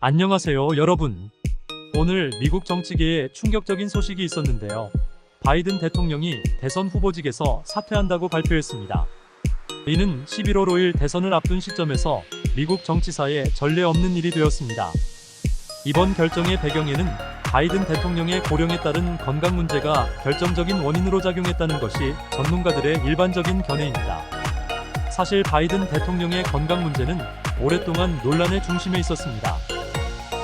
안녕하세요, 여러분. 오늘 미국 정치계에 충격적인 소식이 있었는데요. 바이든 대통령이 대선 후보직에서 사퇴한다고 발표했습니다. 이는 11월 5일 대선을 앞둔 시점에서 미국 정치사에 전례 없는 일이 되었습니다. 이번 결정의 배경에는 바이든 대통령의 고령에 따른 건강 문제가 결정적인 원인으로 작용했다는 것이 전문가들의 일반적인 견해입니다. 사실 바이든 대통령의 건강 문제는 오랫동안 논란의 중심에 있었습니다.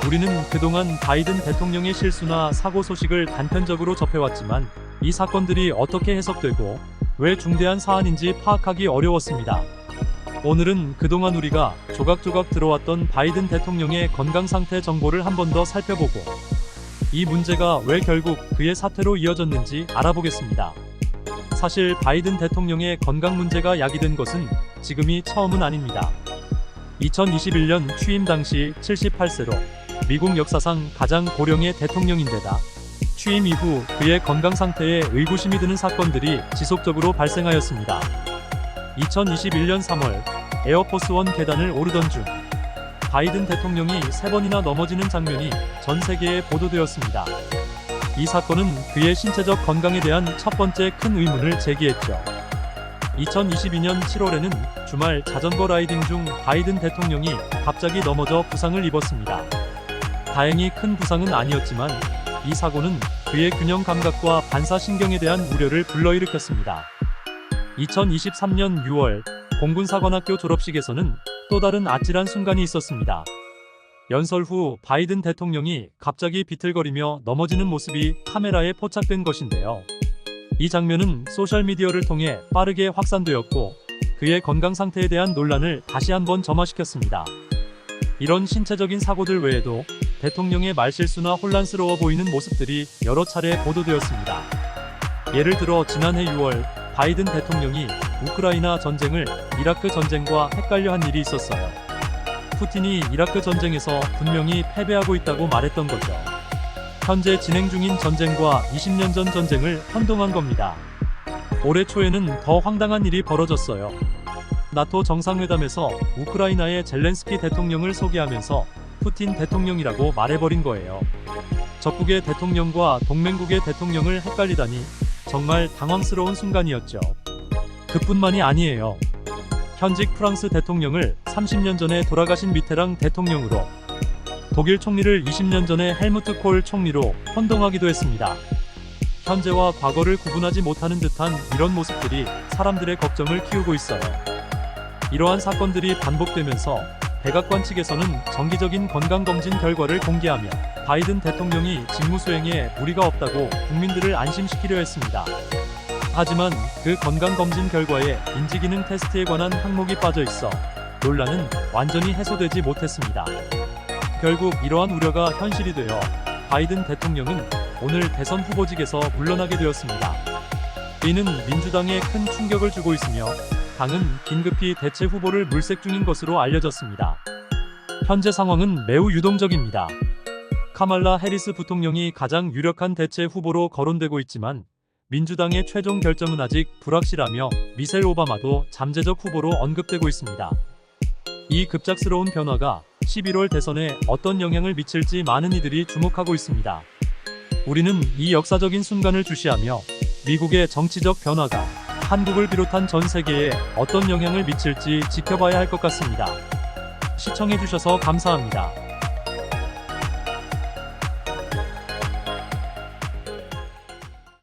우리는 그동안 바이든 대통령의 실수나 사고 소식을 단편적으로 접해왔지만 이 사건들이 어떻게 해석되고 왜 중대한 사안인지 파악하기 어려웠습니다. 오늘은 그동안 우리가 조각조각 들어왔던 바이든 대통령의 건강 상태 정보를 한 번 더 살펴보고 이 문제가 왜 결국 그의 사퇴로 이어졌는지 알아보겠습니다. 사실 바이든 대통령의 건강 문제가 야기된 것은 지금이 처음은 아닙니다. 2021년 취임 당시 78세로 미국 역사상 가장 고령의 대통령인데다 취임 이후 그의 건강 상태에 의구심이 드는 사건들이 지속적으로 발생하였습니다. 2021년 3월 에어포스 원 계단을 오르던 중 바이든 대통령이 3번이나 넘어지는 장면이 전 세계에 보도되었습니다. 이 사건은 그의 신체적 건강에 대한 첫 번째 큰 의문을 제기했죠. 2022년 7월에는 주말 자전거 라이딩 중 바이든 대통령이 갑자기 넘어져 부상을 입었습니다. 다행히 큰 부상은 아니었지만 이 사고는 그의 균형 감각과 반사신경에 대한 우려를 불러일으켰습니다. 2023년 6월 공군사관학교 졸업식에서는 또 다른 아찔한 순간이 있었습니다. 연설 후 바이든 대통령이 갑자기 비틀거리며 넘어지는 모습이 카메라에 포착된 것인데요. 이 장면은 소셜미디어를 통해 빠르게 확산되었고 그의 건강 상태에 대한 논란을 다시 한번 점화시켰습니다. 이런 신체적인 사고들 외에도 대통령의 말실수나 혼란스러워 보이는 모습들이 여러 차례 보도되었습니다. 예를 들어 지난해 6월 바이든 대통령이 우크라이나 전쟁을 이라크 전쟁과 헷갈려 한 일이 있었어요. 푸틴이 이라크 전쟁에서 분명히 패배하고 있다고 말했던 거죠. 현재 진행 중인 전쟁과 20년 전 전쟁을 혼동한 겁니다. 올해 초에는 더 황당한 일이 벌어졌어요. 나토 정상회담에서 우크라이나의 젤렌스키 대통령을 소개하면서 푸틴 대통령이라고 말해버린 거예요. 적국의 대통령과 동맹국의 대통령을 헷갈리다니 정말 당황스러운 순간이었죠. 그뿐만이 아니에요. 현직 프랑스 대통령을 30년 전에 돌아가신 미테랑 대통령으로, 독일 총리를 20년 전에 헬무트 콜 총리로 혼동하기도 했습니다. 현재와 과거를 구분하지 못하는 듯한 이런 모습들이 사람들의 걱정을 키우고 있어요. 이러한 사건들이 반복되면서 백악관 측에서는 정기적인 건강검진 결과를 공개하며 바이든 대통령이 직무수행에 무리가 없다고 국민들을 안심시키려 했습니다. 하지만 그 건강검진 결과에 인지기능 테스트에 관한 항목이 빠져 있어 논란은 완전히 해소되지 못했습니다. 결국 이러한 우려가 현실이 되어 바이든 대통령은 오늘 대선 후보직에서 물러나게 되었습니다. 이는 민주당에 큰 충격을 주고 있으며 당은 긴급히 대체 후보를 물색 중인 것으로 알려졌습니다. 현재 상황은 매우 유동적입니다. 카말라 해리스 부통령이 가장 유력한 대체 후보로 거론되고 있지만 민주당의 최종 결정은 아직 불확실하며 미셀 오바마도 잠재적 후보로 언급되고 있습니다. 이 급작스러운 변화가 11월 대선에 어떤 영향을 미칠지 많은 이들이 주목하고 있습니다. 우리는 이 역사적인 순간을 주시하며 미국의 정치적 변화가 한국을 비롯한 전 세계에 어떤 영향을 미칠지 지켜봐야 할 것 같습니다. 시청해주셔서 감사합니다.